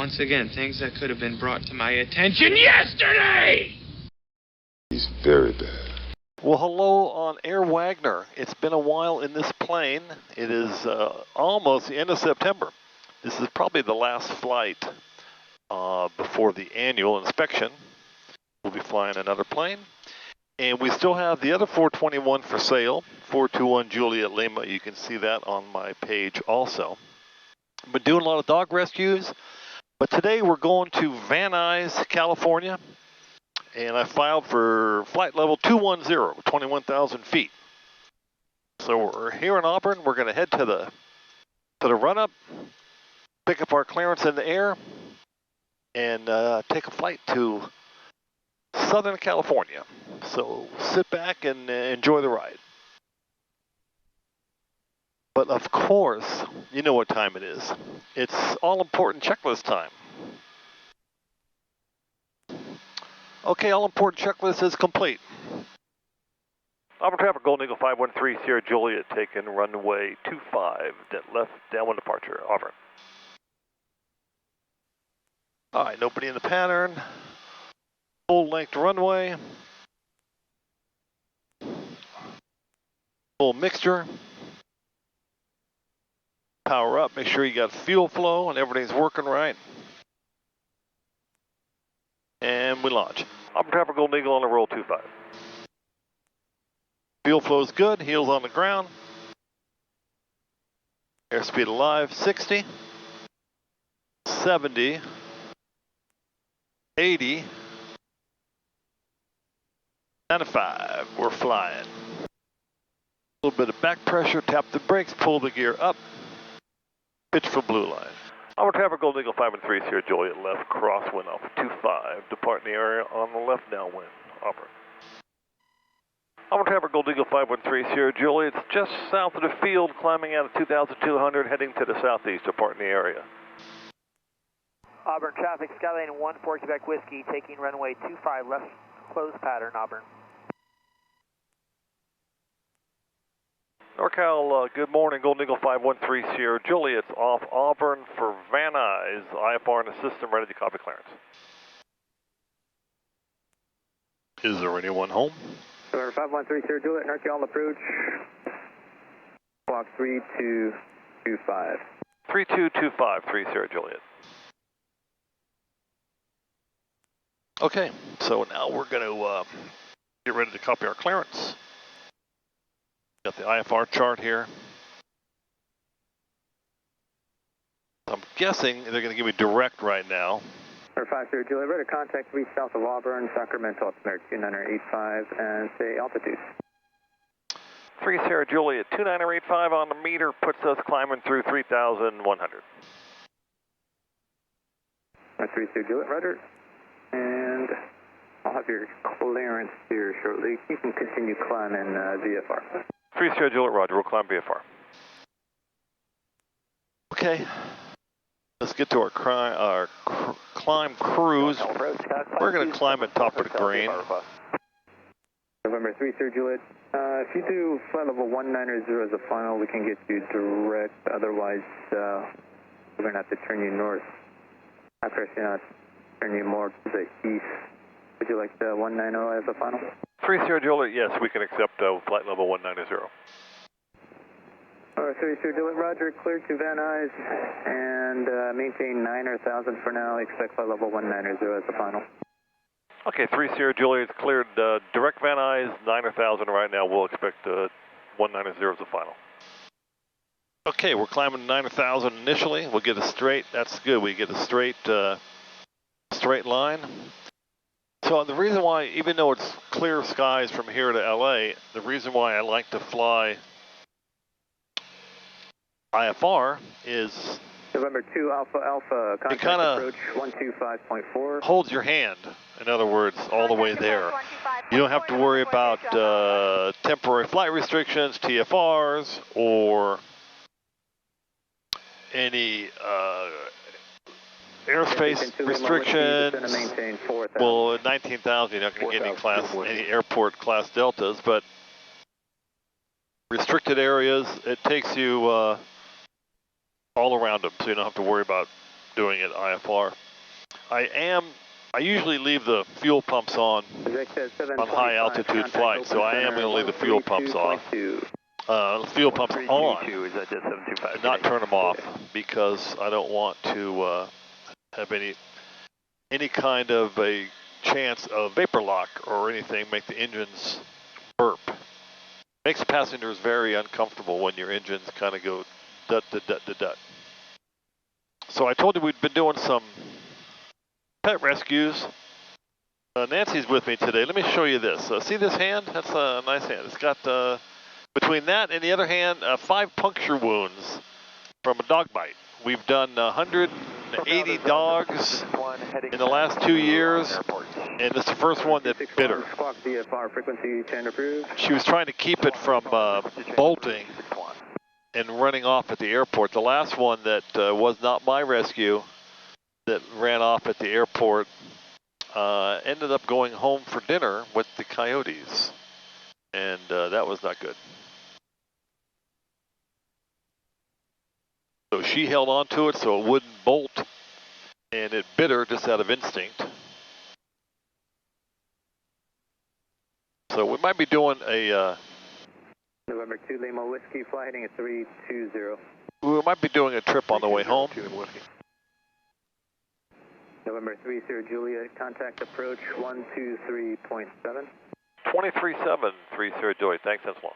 Once again, things that could have been brought to my attention yesterday! He's very bad. Well, hello on Air Wagner. It's been a while in this plane. It is almost the end of September. This is probably the last flight before the annual inspection. We'll be flying another plane. And we still have the other 421 for sale, 421 Juliet Lima. You can see that on my page also. Been doing a lot of dog rescues, but today we're going to Van Nuys, California. And I filed for flight level 210, 21,000 feet. So we're here in Auburn. We're going to head to the run-up, pick up our clearance in the air, and take a flight to Southern California. So sit back and enjoy the ride. But of course, you know what time it is. It's all-important checklist time. Okay, all-important checklist is complete. Auburn traffic, Golden Eagle 513, Sierra Juliet, taking runway 25, left downwind departure, Auburn. All right, nobody in the pattern. Full length runway. Full mixture. Power up, make sure you got fuel flow and everything's working right. And we launch. Auburn traffic, Golden Eagle on the roll 25. Fuel flow is good, heels on the ground. Airspeed alive, 60, 70, 80, 95, we're flying. A little bit of back pressure, tap the brakes, pull the gear up, pitch for blue line. Auburn traffic, Golden Eagle 513, Sierra Juliet, left crosswind off 25, departing the area on the left downwind, Auburn. Auburn traffic, Golden Eagle 513, Sierra Juliet, it's just south of the field, climbing out of 2,200, heading to the southeast, departing the area. Auburn traffic, Skylane 14 Quebec Whiskey, taking runway 25, left closed pattern, Auburn. NorCal, good morning. Golden Eagle 513 Sierra Juliet's off Auburn for Van Nuys. IFR in the system, ready to copy clearance. Is there anyone home? 513 Sierra Juliet, NorCal on approach. Block 3225. 32253 Sierra Juliet. Okay, so now we're going to get ready to copy our clearance. Got the IFR chart here. I'm guessing they're going to give me direct right now. 5 Sierra Juliet, ready to contact 3 south of Auburn, Sacramento, altimeter 2985, and say altitude. 3 Sierra Juliet, 2985 on the meter, puts us climbing through 3,100. 3 Sierra Juliet, rudder, and I'll have your clearance here shortly. You can continue climbing VFR. 3 Sierra Juliet, roger, we'll climb VFR. Okay, let's get to our climb cruise. We're going to climb at top of the green. November 3 Sierra Juliet, if you do flight level 190 as a final, we can get you direct. Otherwise, we're going to have to turn you north. After not turn you more to the east. Would you like the 190 as a final? 3 Sierra Juliet, yes, we can accept flight level 190. Alright, 3 Sierra Juliet, roger, clear to Van Nuys, and maintain 9 or 1,000 for now. Expect flight level 190 as the final. Okay, 3 Sierra Juliet is cleared direct Van Nuys, 9 or 1,000 right now. We'll expect 190 as the final. Okay, we're climbing 9 or 1,000 initially. We'll get a straight, that's good. We get a straight line. So the reason why, even though it's clear skies from here to LA, the reason why I like to fly IFR is November 2 Alpha Alpha, contact approach 125.4. Holds your hand, in other words, all the way there. You don't have to worry about temporary flight restrictions, TFRs, or any airspace restrictions. Well, 19,000, you're not going to get any airport class deltas, but restricted areas, it takes you all around them, so you don't have to worry about doing it IFR. I usually leave the fuel pumps on high altitude flights, so I am going to leave the fuel pumps off. Fuel pumps on, not turn them off, because I don't want to have any kind of a chance of vapor lock or anything make the engines burp. Makes passengers very uncomfortable when your engines kind of go dut. So I told you we'd been doing some pet rescues. Nancy's with me today. Let me show you this. See this hand? That's a nice hand. It's got, between that and the other hand, 5 puncture wounds from a dog bite. We've done 180 dogs in the last 2 years, and this is the first one that bit her. She was trying to keep it from bolting and running off at the airport. The last one that was not my rescue, that ran off at the airport, ended up going home for dinner with the coyotes, and that was not good. So she held on to it so it wouldn't bolt, and it bit her just out of instinct. So we might be doing a November 2 Lima Whiskey, fly heading at 320. we might be doing a trip on the way home. November 30 Juliet, contact approach 123.7. 237, 30 Juliet, thanks, that's one.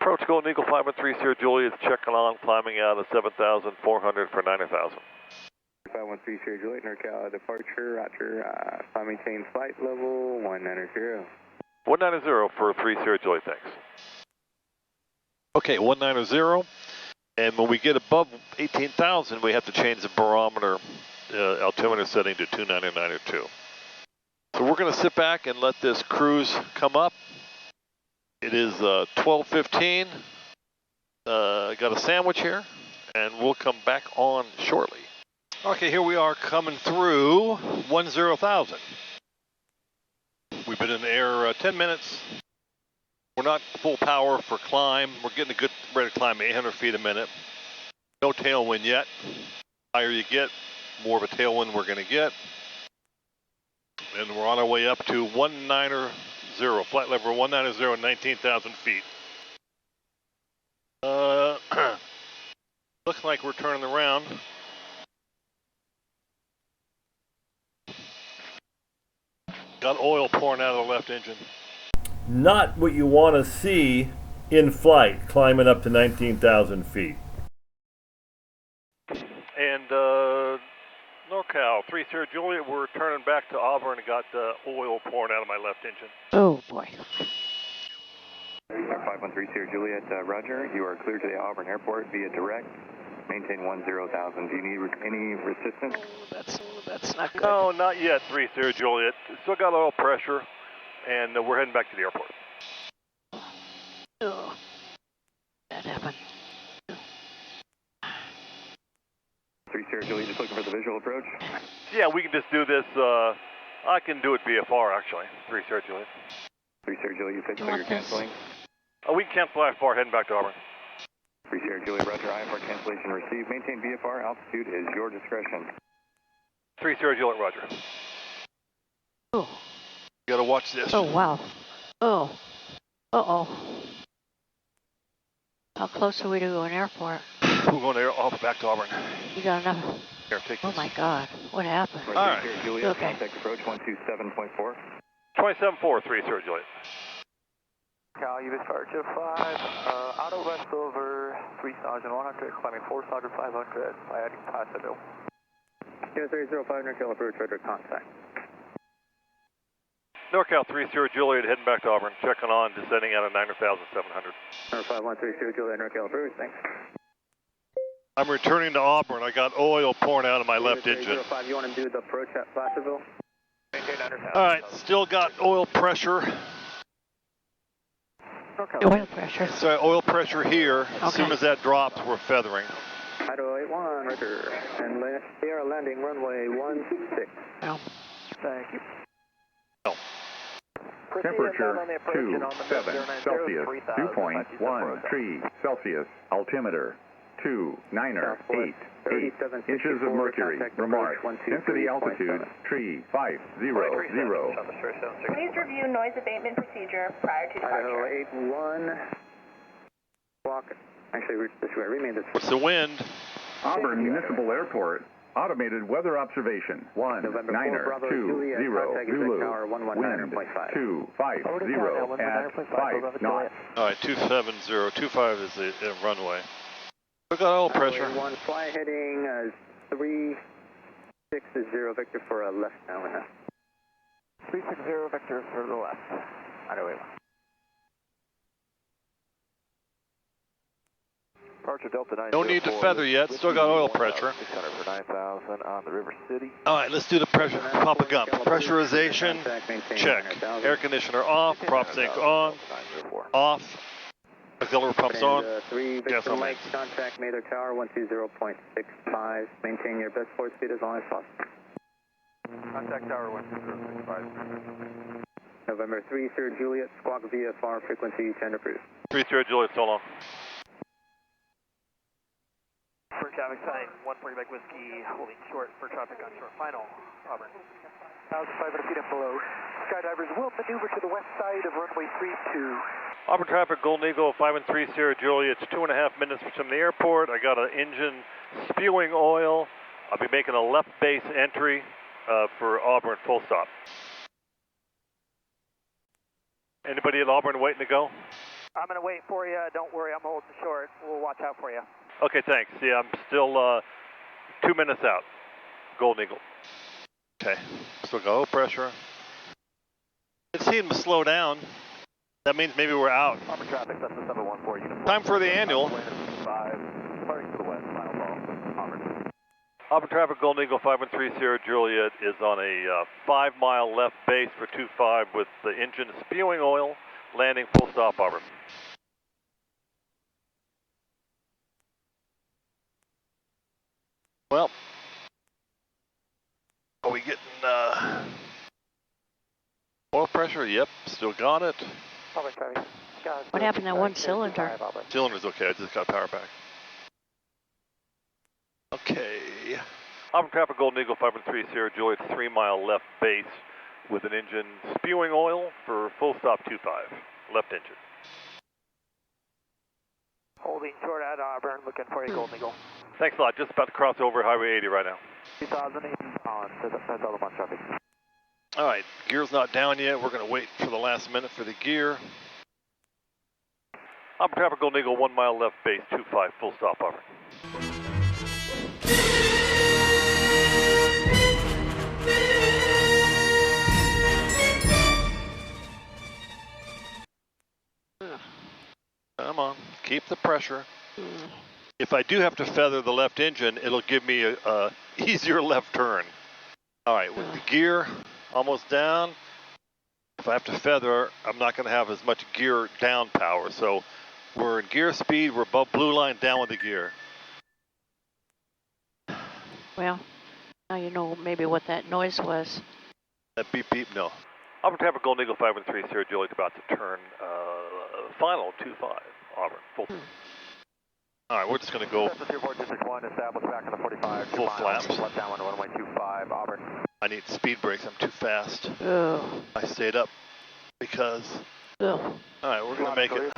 Approach Golden Eagle 5130 Juliet, checking on, climbing out of 7,400 for 9,000. 5130 Juliet, NorCal departure, roger, maintain flight level 190. 190 for 30 Juliet, thanks. Okay, 190, and when we get above 18,000, we have to change the barometer altimeter setting to 299.2. So we're going to sit back and let this cruise come up. It is 12:15. Got a sandwich here, and we'll come back on shortly. Okay, here we are coming through 10,000. We've been in the air 10 minutes. We're not full power for climb. We're getting a good rate of climb, 800 feet a minute. No tailwind yet. Higher you get, more of a tailwind we're going to get. And we're on our way up to 190, flight level 190, 19,000 feet. Looks like we're turning around. Got oil pouring out of the left engine. Not what you want to see in flight, climbing up to 19,000 feet. And NorCal 30 Juliet, we're turning back to Auburn and got oil pouring out of my left engine. Oh boy. 5130 Juliet, roger. You are cleared to the Auburn Airport via direct. Maintain 10,000. Do you need any resistance? That's not good. No, not yet, 30 Juliet. Still got oil pressure, and we're heading back to the airport. Oh, that happened. 30 Juliet, just looking for the visual approach. Yeah, we can just do this. I can do it VFR, actually. 30 Juliet. 30 Juliet, you said so you're canceling? We can cancel IFR, heading back to Auburn. 30 Juliet, roger. IFR cancellation received. Maintain VFR. Altitude is your discretion. 30 Juliet, roger. Oh. You gotta watch this. Oh, wow. Oh. Uh-oh. How close are we to an airport? We're going back to Auburn. You got enough? Here, take this. Oh my God. What happened? All right. Juliet, Okay. contact approach 127.4. 27.4, 30 Juliet. Cal, you discharge at 5. Out of west over 3,100, climbing 4,500, adding Pasadena. 0305, NorCal approach, radar contact. NorCal 30 Juliet, heading back to Auburn, checking on, descending out of 9,700. 5130 Juliet, NorCal approach, thanks. I'm returning to Auburn. I got oil pouring out of my left engine. 0305, you want to do the approach at Placerville? All right, still got oil pressure. Oil pressure. So oil pressure here. As Okay. soon as that drops, we're feathering. Idaho 81, roger. And they are landing runway 16. No. Thank you. No. Temperature 27 Celsius, dew point 13 Celsius, altimeter 298 inches of mercury. Remark, density altitude, tree 500. Please review noise abatement procedure prior to Idaho departure. 81. Walk. Actually, remain this. What's the wind? Auburn Municipal Airport. Automated weather observation. November 4, Bravo, Juliet, contact is Zulu. tower 119.5. Wind 250 at 5 knots. All right, 270. 25 is the runway. We got oil pressure. One fly heading 360 Victor for a left now. 360 Victor for the left. Highway 1. Departure Delta 9. No need to feather yet. Still got oil pressure. 600 for 9,000 on the River City. All right, let's do the pressure. Papa Gump. Pressurization, check. Air conditioner off. Prop sync on. Off. Auxiliary pumps on. 3 Gas Victor on Mike, mains. contact Mather Tower 120.65. Maintain your best port speed as long as possible. Contact Tower 120.65. November 3, Sir Juliet, squawk VFR, frequency 10 approved. 3-3 Juliet, so long. For traffic sign 140 Mike Whiskey, holding short for traffic on short final. Auburn. 1,500 feet and below. Skydivers will maneuver to the west side of runway 32. Auburn traffic, Golden Eagle, 5 and 3 Sierra Juliet. It's 2.5 minutes from the airport. I got an engine spewing oil. I'll be making a left base entry for Auburn, full stop. Anybody at Auburn waiting to go? I'm going to wait for you. Don't worry, I'm holding short. We'll watch out for you. Okay, thanks. Yeah, I'm still 2 minutes out. Golden Eagle. Okay, still got oil pressure. It's seeing to slow down. That means maybe we're out. Auburn traffic, that's the 714 unit. Time for the annual. 5, departing to the west, final call. Auburn. Auburn traffic, Golden Eagle, 5 and 3 Sierra Juliet is on a 5-mile left base for 25 with the engine spewing oil. Landing, full stop, Auburn. Well, are we getting oil pressure? Yep, still got it. Auburn traffic. What happened to that one cylinder? Cylinder's okay, I just got power back. Okay. Auburn traffic, Golden Eagle, 5 and 3 Sierra Juliet, 3-mile left base with an engine spewing oil for full stop 25, left engine. Holding short at Auburn, looking for you, Golden Eagle. Thanks a lot, just about to cross over Highway 80 right now. 2008 on to the Pensacola traffic. All right, gear's not down yet. We're going to wait for the last minute for the gear. Auburn traffic, Golden Eagle, 1 mile left base, 25, full stop, Auburn. Come on, keep the pressure. If I do have to feather the left engine, it'll give me a easier left turn. All right, with the gear almost down, if I have to feather, I'm not going to have as much gear down power. So we're in gear speed, we're above blue line, down with the gear. Well, now you know maybe what that noise was. That beep beep, no. Auburn traffic, Golden Eagle, 5 and 3 Sierra Juliet, about to turn final 25, Auburn, full. All right, we're just going to go Cessna 24, District 1, established back on the 45. full flaps. Left down on runway 25, Auburn. I need speed brakes, I'm too fast. Ugh. I stayed up because, Ugh. all right, we're going to make it.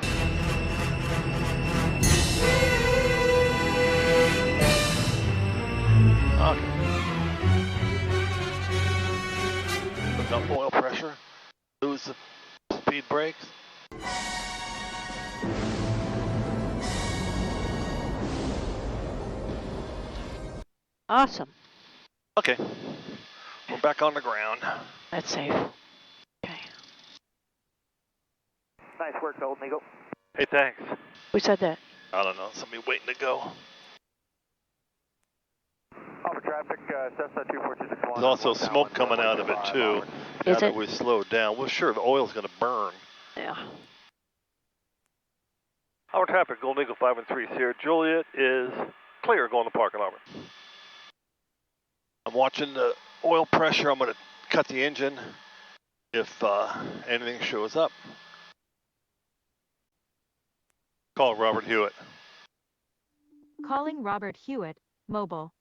Okay. Put up oil pressure, lose the speed brakes. Awesome. Okay, we're back on the ground. That's safe. Okay. Nice work, Golden Eagle. Hey, thanks. Who said that? I don't know, somebody waiting to go. Auburn traffic, Cessna 24261. There's also smoke coming out of it too. Now Is that it? we slowed down, well sure, the oil's going to burn. Yeah. Our traffic, Golden Eagle 5 and 3 Sierra Juliet is clear going to park in Auburn. I'm watching the oil pressure. I'm going to cut the engine if anything shows up. Call Robert Hewitt. Calling Robert Hewitt, mobile.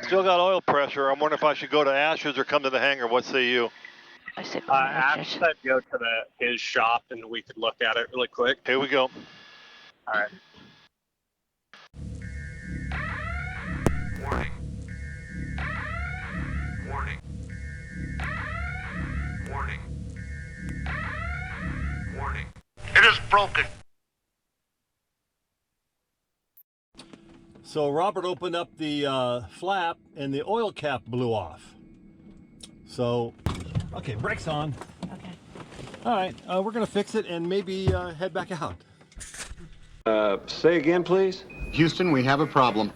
Still got oil pressure. I'm wondering if I should go to Ashes or come to the hangar. What say you? I said Ash said go to his shop and we could look at it really quick. Here we go. All right. Warning. Warning. Warning. Warning. It is broken. So Robert opened up the flap and the oil cap blew off. So, okay, brakes on. Okay. All right, we're gonna fix it and maybe head back out. Say again, please? Houston, we have a problem.